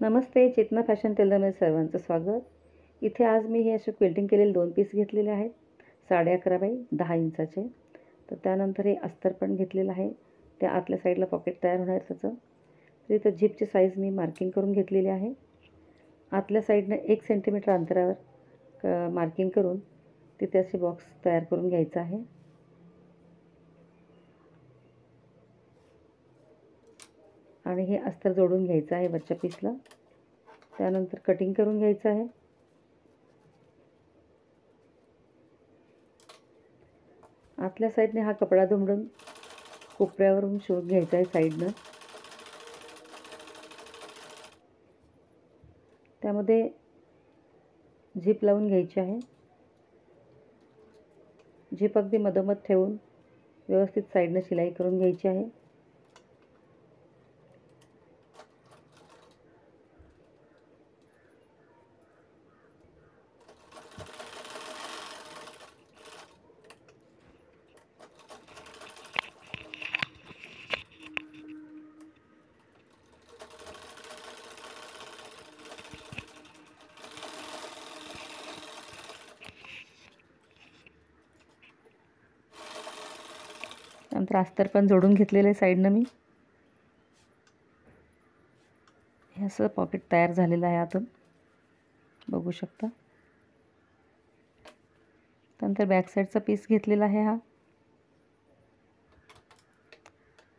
नमस्ते, चेतना fashion टेलरमध्ये सर्वांचं स्वागत. इथे आज मी हे असे क्विल्टिंग केलेले 2 पीस घेतलेले आहेत. 11.5 बाय 10 इंचाचे. तर त्यानंतर हे अस्तर पण घेतलेलं आहे. त्या आतल्या साईडला पॉकेट तयार होणार आहे त्याचं. तर इथं झिपची साईज मी मार्किंग करून घेतलेली आहे. आतल्या साईडनं 1 सेंटीमीटर अंतरावर मार्किंग करून तिथे असे बॉक्स तयार करून घ्यायचा आहे. आणि हे अस्तर जोडून घ्यायचं आहे वरच्या पीसला. त्यानंतर कटिंग करून घ्यायचं आहे. आतल्या साईडने हा कपडा दुमडून कोपऱ्यावरून शिवून घ्यायचा आहे साईडनं. त्यामध्ये झिप लावून घ्यायची आहे. झिप अगदी मधोमध ठेवून व्यवस्थित साईडनं शिलाई करून घ्यायची आहे. नंतर अस्तर पण जोडून घेतलेलं आहे साईडनं मी. हे असं पॉकेट तयार झालेलं आहे आतून, बघू शकता. त्यानंतर बॅक साईडचा पीस घेतलेला आहे. हा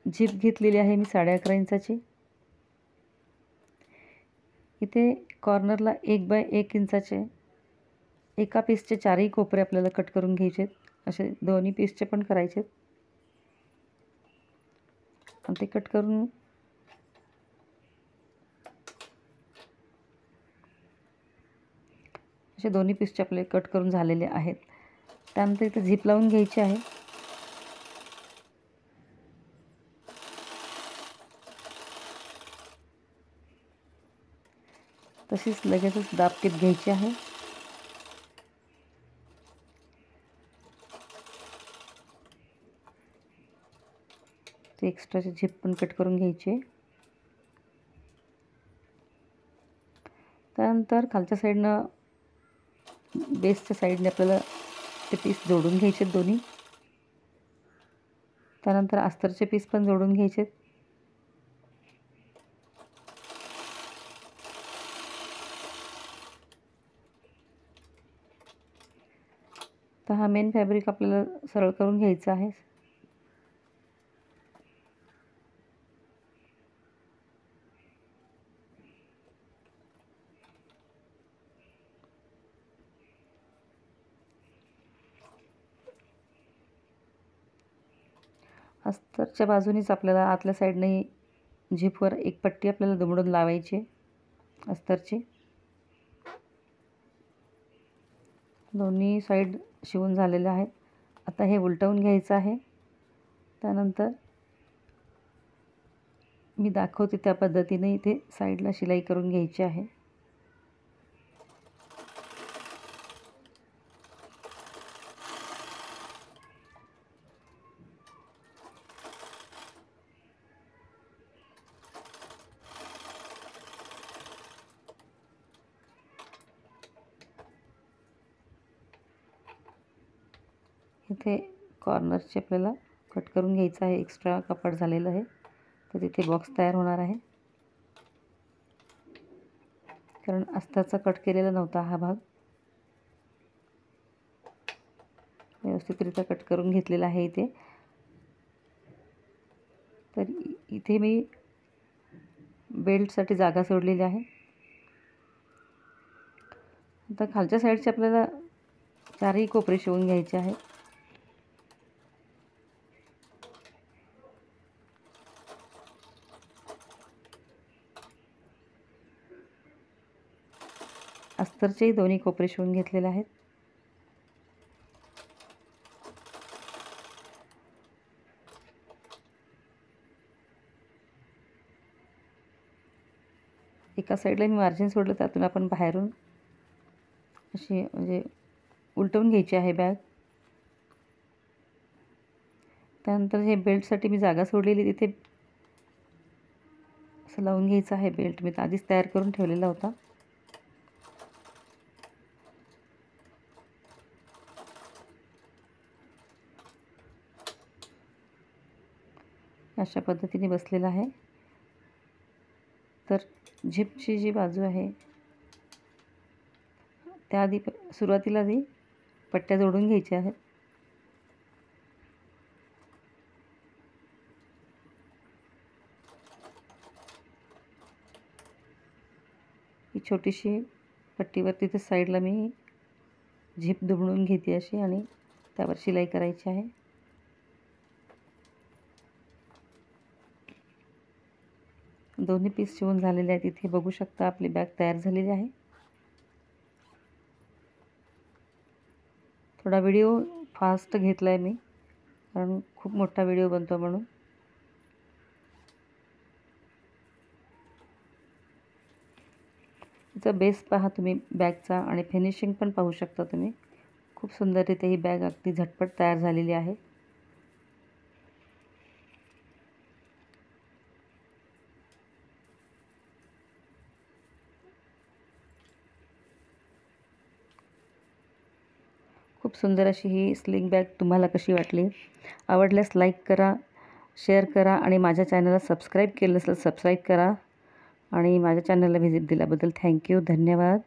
झिप घेतलेली आहे मी 11.5 इंचाची. इथे कॉर्नरला 1 बाय 1 इंचाचे एका पीसचे 4ही कोपरे आपल्याला कट करून घ्यायचे आहेत. असे दोन्ही पीसचे पण करायचे आहेत. आणि ते कट करून असे दोन्ही पीसचे आपले कट करून झालेले आहेत. त्यानंतर इथे झिप लावून घ्यायची आहे. तशीच लगेचच दाब टीप घ्यायची आहे. ते एक्स्ट्राची झिप पण कट करून घ्यायची. त्यानंतर खालच्या साईडनं बेसच्या साईडने आपल्याला ते पीस जोडून घ्यायचे दोन्ही. त्यानंतर अस्तरचे पीस पण जोडून घ्यायचे. तर हा मेन फॅब्रिक आपल्याला सरळ करून घ्यायचा आहे. अस्तरच्या बाजूनीच आपल्याला आतल्या साईडने झिपवर एक पट्टी आपल्याला दुमडून लावायची अस्तरची. दोन्ही साईड शिवून झालेले आहेत. आता हे उलटवून घ्यायचं आहे. त्यानंतर मी दाखवते त्या पद्धतीने इथे साईडला शिलाई करून घ्यायची आहे. इथे कॉर्नरचे आपल्याला कट करून घ्यायचं आहे. एक्स्ट्रा कपड झालेलं आहे तर तिथे बॉक्स तयार होणार आहे. कारण अस्तरचा कट केलेला नव्हता हा भाग. व्यवस्थितरित्या कट करून घेतलेला आहे इथे. तर इथे मी बेल्टसाठी जागा सोडलेली आहे. आता खालच्या साईडचे आपल्याला 4ही कोपरे शिवून घ्यायचे आहेत. अस्तरचेही दोन्ही कोपरे शिवून घेतलेले आहेत. एका साईडला मी मार्जिन सोडलं, त्यातून आपण बाहेरून अशी म्हणजे उलटवून घ्यायची आहे बॅग. त्यानंतर हे बेल्टसाठी मी जागा सोडलेली तिथे असं लावून घ्यायचं आहे बेल्ट. मी तर आधीच तयार करून ठेवलेला होता. अशा पद्धतीने बसलेला आहे. तर झिपची जी बाजू आहे त्याआधी सुरुवातीला आधी पट्ट्या जोडून घ्यायच्या आहेत. ही छोटीशी पट्टीवर तिथे साईडला मी झिप दुमडून घेते अशी आणि त्यावर शिलाई करायची आहे. दोन्ही पीस शिवून झालेले आहेत. इथे बघू शकता आपली बॅग तयार झालेली आहे. थोडा व्हिडिओ फास्ट घेतला आहे मी, कारण खूप मोठा व्हिडिओ बनतो म्हणून. याचा बेस पहा तुम्ही बॅगचा आणि फिनिशिंग पण पाहू शकता तुम्ही. खूप सुंदररीत्या ही बॅग अगदी झटपट तयार झालेली आहे. खूप सुंदर अशी ही स्लिंग बॅग तुम्हाला कशी वाटली? आवडल्यास लाईक करा, शेअर करा आणि माझ्या चॅनलला सबस्क्राईब केलं नसेल सबस्क्राईब करा आणि माझ्या चॅनलला व्हिजिट दिल्याबद्दल थँक्यू. धन्यवाद.